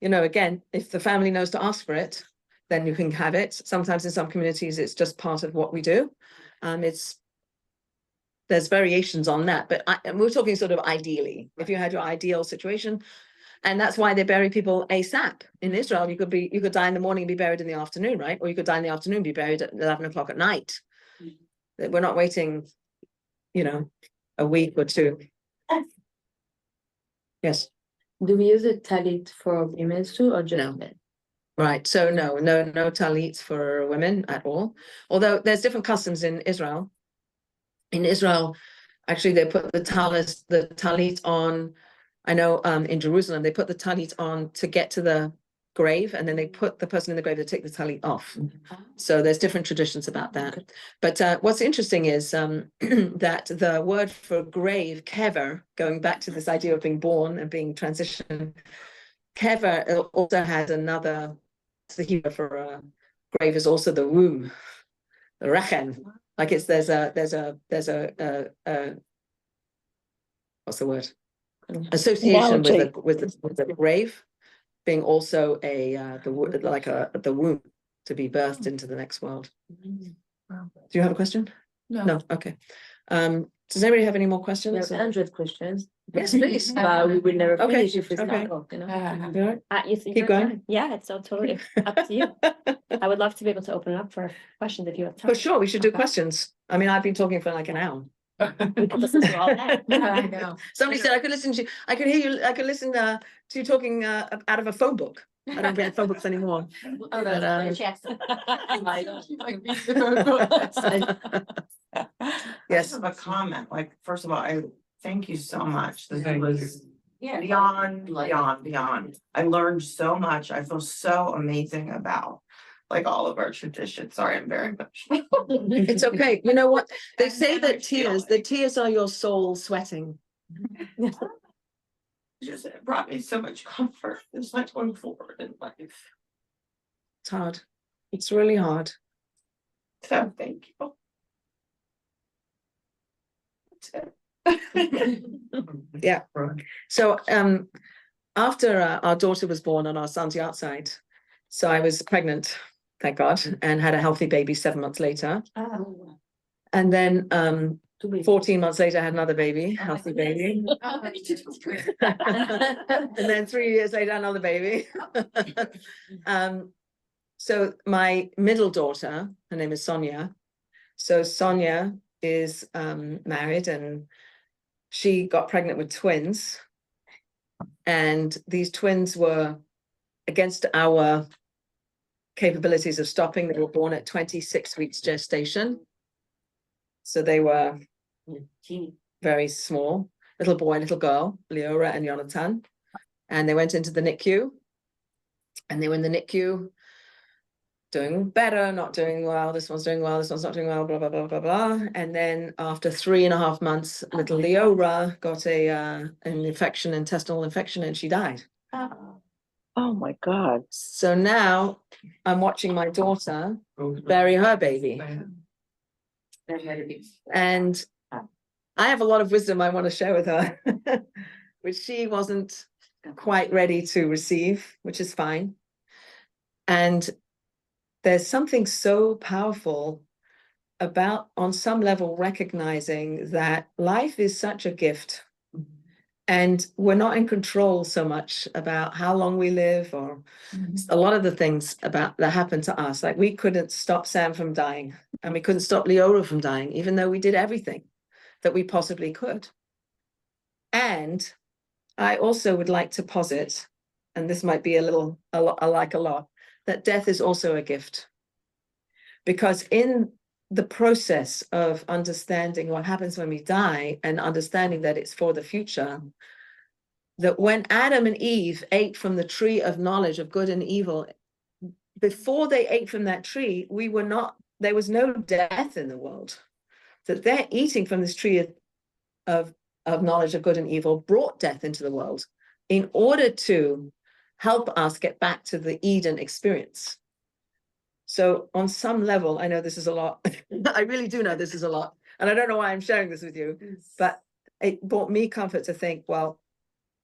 again, if the family knows to ask for it, then you can have it. Sometimes in some communities, it's just part of what we do. There's variations on that, but we're talking sort of ideally, if you had your ideal situation. And that's why they bury people ASAP. In Israel, you could die in the morning and be buried in the afternoon, right? Or you could die in the afternoon and be buried at 11 o'clock at night. We're not waiting, a week or two. Yes. Do we use a talit for women too, or just No. men? Right. So no talits for women at all. Although there's different customs in Israel. In Israel, actually, they put the talit on. I know in Jerusalem, they put the talit on to get to the grave, and then they put the person in the grave, they take the tali off. So there's different traditions about that. But what's interesting is that the word for grave, kever, going back to this idea of being born and being transitioned, kever also has another, the Hebrew for grave is also the womb, the rechen. Like it's there's a what's the word? Association with the grave being also the womb to be birthed into the next world. Do you have a question? No. Okay. Does anybody have any more questions? There's 100 questions. Yes, please. But we would never Okay, finish if it's okay. not long, you know? You all right? You think Keep we're going. done? Yeah, it's all totally up to you. I would love to be able to open up for questions if you have time. For sure, we should do Okay. questions. I mean, I've been talking for like an hour. We could listen to all that. I know. Somebody said I could listen to, I could hear you, I could listen to you talking out of a phone book. I don't read phone books anymore. Oh, But, that's Jackson. Yes. I have a comment, like, first of all, I thank you so much. This Thank was Yeah. beyond. I learned so much. I feel so amazing about like all of our traditions. Sorry, I'm very emotional. It's okay. You know what? They say that the tears are your soul sweating. Just it brought me so much comfort. It's like going forward in life. It's hard. It's really hard. So thank you. That's it. Yeah. So after our daughter was born on our son's yard side, so I was pregnant, thank God, and had a healthy baby 7 months later. Oh. And then 14 months later, I had another baby, healthy baby. And then 3 years later, another baby. So my middle daughter, her name is Sonia. So Sonia is married, and she got pregnant with twins. And these twins were against our capabilities of stopping. They were born at 26 weeks gestation. So they were very small, little boy, little girl, Leora and Jonathan. And they went into the NICU, and they were in the NICU doing better, not doing well. This one's doing well, this one's not doing well, blah, blah, blah, blah, blah. And then after 3.5 months, little Leora got an infection, intestinal infection, and she died. Oh, my God. So now I'm watching my daughter bury her baby. And I have a lot of wisdom I want to share with her, which she wasn't quite ready to receive, which is fine. And there's something so powerful about, on some level, recognizing that life is such a gift. And we're not in control so much about how long we live, or a lot of the things about that happened to us. Like we couldn't stop Sam from dying, and we couldn't stop Leora from dying, even though we did everything that we possibly could. And I also would like to posit, and this might be a lot, that death is also a gift. Because in the process of understanding what happens when we die, and understanding that it's for the future, that when Adam and Eve ate from the tree of knowledge of good and evil, before they ate from that tree, there was no death in the world. That they're eating from this tree of knowledge of good and evil brought death into the world in order to help us get back to the Eden experience. So on some level, I know this is a lot. I really do know this is a lot. And I don't know why I'm sharing this with you, but it brought me comfort to think, well,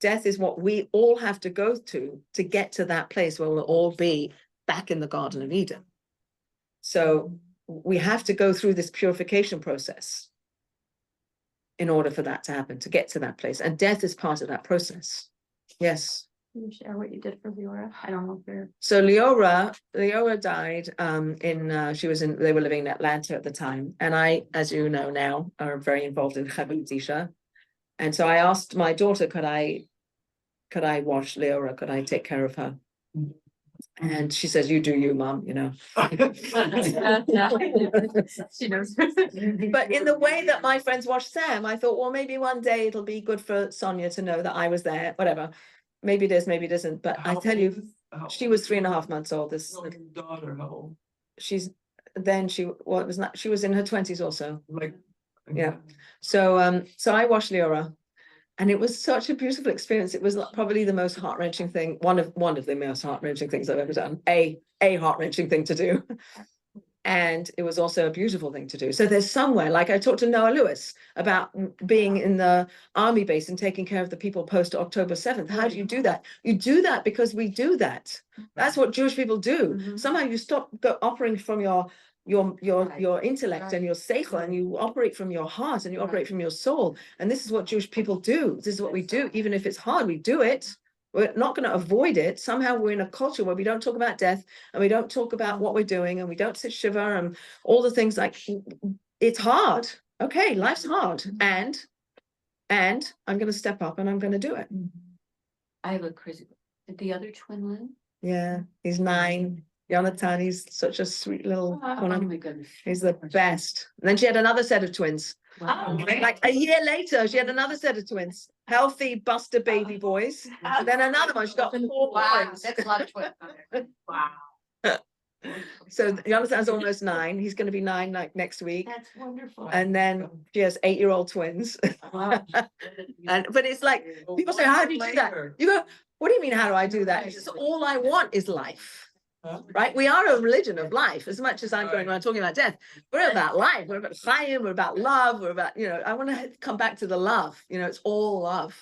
death is what we all have to go to get to that place where we'll all be back in the Garden of Eden. So we have to go through this purification process in order for that to happen, to get to that place. And death is part of that process. Yes. Can you share what you did for Leora? I don't know if you're. So Leora died they were living in Atlanta at the time. And I, as you know now, are very involved in Chabad Isha. And so I asked my daughter, could I wash Leora? Could I take care of her? And she says, you do you, Mom, you know. She knows. But in the way that my friends wash Sam, I thought, well, maybe one day it'll be good for Sonia to know that I was there, whatever. Maybe it is, maybe it isn't. But I tell you, She was 3.5 months old. This, No, your daughter, how old? she's, then she, well, it was not, she was in her 20s also. Like. Yeah. So, so I washed Leora, and it was such a beautiful experience. It was probably the most heart-wrenching thing, one of the most heart-wrenching things I've ever done. A heart-wrenching thing to do. And it was also a beautiful thing to do. So there's somewhere, like I talked to Noah Lewis about being in the army base and taking care of the people post October 7th. How do you do that? You do that because we do that. That's what Jewish people do. Somehow you stop operating from your intellect and your seichel, and you operate from your heart and you operate from your soul. And this is what Jewish people do. This is what we do. Even if it's hard, we do it. We're not going to avoid it. Somehow we're in a culture where we don't talk about death, and we don't talk about what we're doing, and we don't sit shiva and all the things. Like, it's hard. Okay, life's hard. And I'm going to step up and I'm going to do it. I have a crazy, did the other twin live? Yeah, he's 9. Jonathan, he's such a sweet little Oh one. my goodness. He's the best. And then she had another set of twins. Wow. Like a year later, she had another set of twins. Healthy Buster baby boys. And then another one, she got 4 Wow, boys. that's a lot of twins. Wow. So Jonathan's almost 9. He's going to be 9 like next week. That's wonderful. And then she has 8-year-old twins. Wow. But it's like, people say, how do you do that? You go, what do you mean, how do I do that? He says, all I want is life. Right? We are a religion of life. As much as I'm going around talking about death, we're about life. We're about chayim. We're about love. We're about, I want to come back to the love. It's all love.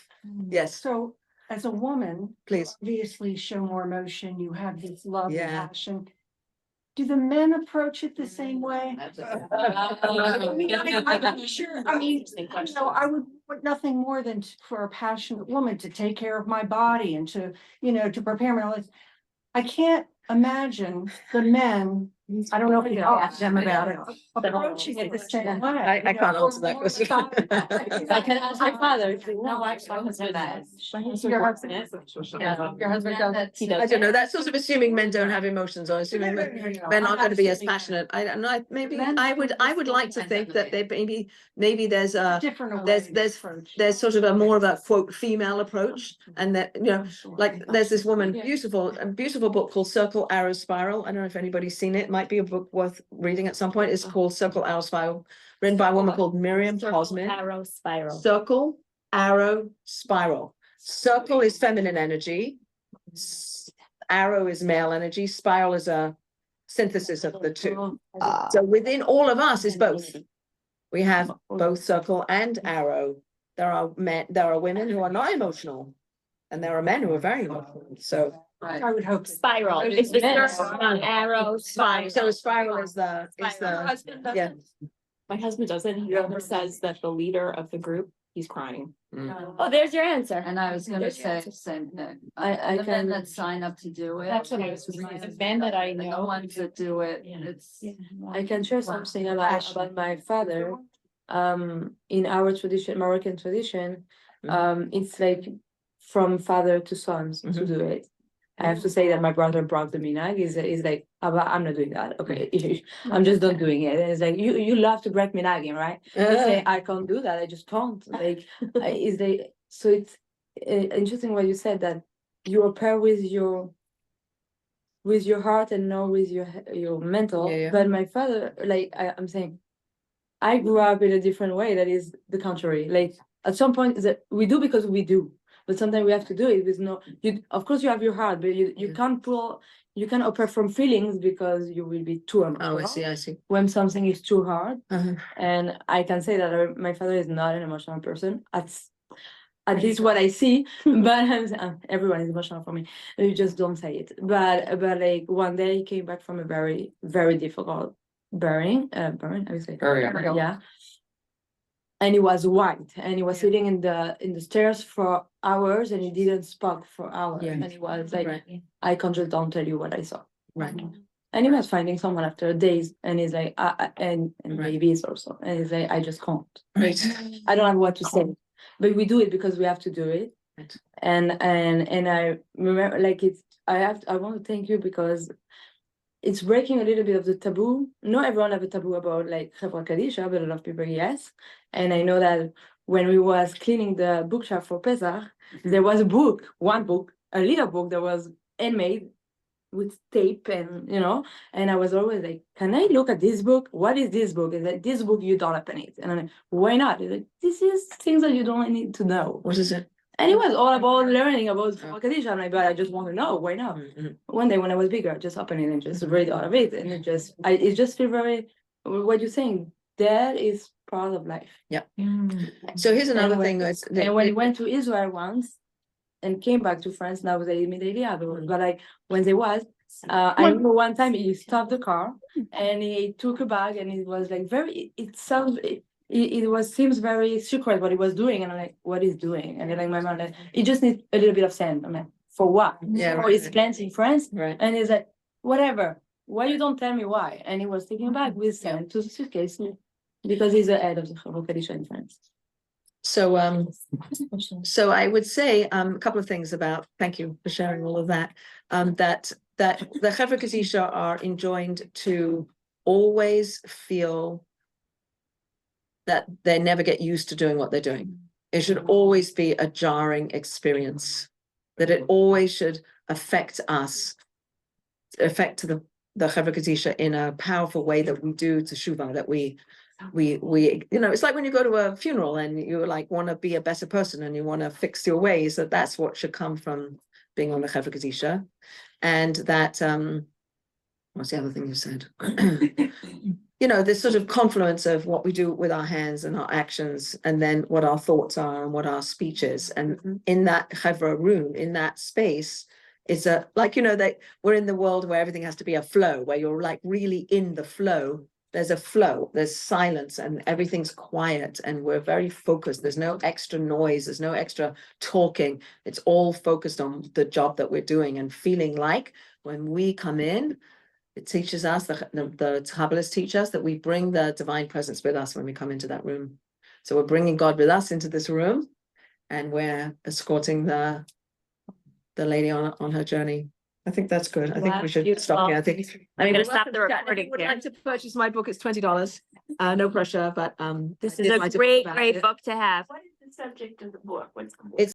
Yes, So as a woman, please. obviously show more emotion, you have this love and Yeah. passion. Do the men approach it the same way? Sure, I mean, I would want nothing more than for a passionate woman to take care of my body and to, to prepare me. I can't imagine the men, I don't know if you ask them about it, approaching it the same way. I can't answer that question. I can ask my father. No, I was with that. Your husband is. Yeah, your husband does. He does. I don't know. That's sort of assuming men don't have emotions, or assuming men aren't going to be as passionate. I don't know. Maybe I would like to think that they maybe there's a Different. there's sort of a more of a quote female approach, and that like there's this woman, a beautiful book called Circle, Arrow, Spiral. I don't know if anybody's seen it. It might be a book worth reading at some point. It's called Circle, Arrow, Spiral, written by a woman called Miriam Cosmin. Arrow spiral. Circle, Arrow, Spiral. Circle is feminine energy. Arrow is male energy. Spiral is a synthesis of the two. So within all of us is both. We have both circle and arrow. There are women who are not emotional, and there are men who are very emotional. So I would hope. Spiral. It's the circle, arrow, spiral. so a spiral is the yeah. My husband does it. He never says that the leader of the group, he's crying. Oh, there's your answer. And I was gonna There's your say answer. the same thing. I The men that sign up to do it. That's what I was reading. The men that I and the know. ones that do it, it's. I can share something about my father. In our tradition, Moroccan tradition, it's like from father to sons to do it. I have to say that my brother brought the minhag is like, I'm not doing that. Okay, I'm just not doing it. And it's like you love to break minhagim, right? They say I can't do that. I just can't. Like, so it's interesting what you said, that you repair with your heart and not with your mental. Yeah. But my father, like I'm saying, I grew up in a different way. That is the contrary. Like at some point that we do because we do. But sometimes we have to do it with of course you have your heart, but you can't operate from feelings because you will be too emotional. Oh, I see. When something is too hard. Uh-huh. And I can say that my father is not an emotional person. At least what I see, but everyone is emotional for me. You just don't say it. But like one day he came back from a very, very difficult burying, I would say. Burial. Yeah. And he was white, and he was sitting in the stairs for hours, and he didn't speak for hours. Yeah. And he was like, Right. I can't just don't tell you what I saw. Right. And he was finding someone after days, and he's like, and Right. babies also, and he's like, I just can't. Right. I don't have what to say, but we do it because we have to do it. Right. And I remember, like I want to thank you because it's breaking a little bit of the taboo. Not everyone have a taboo about like Chevra Kadisha, but a lot of people, yes. And I know that when we was cleaning the bookshop for Pesach, there was one book, a little book that was handmade with tape and, and I was always like, can I look at this book? What is this book? Is like, this book you don't open it. And I'm like, why not? He's like, this is things that you don't need to know. What is it? And it was all about learning about Kadisha. I'm like, but I just want to know, why not? One day when I was bigger, I just opened it and just read all of it. And it just feel very, what you're saying, that is part of life. So here's another And thing. and when he went to Israel once and came back to France, now they immediately afterwards. But like when they was, I remember one time he stopped the car and he took a bag and it was like very, seems very secret what he was doing. And I'm like, what he's doing? And then like my mom, like, he just needs a little bit of sand. I'm like, for what? Yeah, For his plants in France. Right. And he's like, whatever. Why you don't tell me why? And he was taking a bag with sand to the suitcase because he's the head of the Chavot Kadisha in France. So I would say a couple of things about, thank you for sharing all of that, that the Chavot Kadisha are enjoined to always feel that they never get used to doing what they're doing. It should always be a jarring experience, that it always should affect us, affect the Chavot Kadisha in a powerful way that we do teshuvah, that we it's like when you go to a funeral and you like want to be a better person and you want to fix your ways, that's what should come from being on the Chavot Kadisha. And that what's the other thing you said? This sort of confluence of what we do with our hands and our actions, and then what our thoughts are and what our speech is. And in that Chavra room, in that space, it's that we're in the world where everything has to be a flow, where you're like really in the flow. There's a flow, there's silence, and everything's quiet, and we're very focused. There's no extra noise, there's no extra talking. It's all focused on the job that we're doing, and feeling like when we come in, it teaches us, the Kabbalists teach us that we bring the divine presence with us when we come into that room. So we're bringing God with us into this room, and we're escorting the lady on her journey. I think that's good. I think we should stop here. I'm gonna stop the recording would here. like to purchase my book. It's $20. No pressure, but This I is did a like to talk great, about great it. book to have. What is the subject of the book? What's the book? It's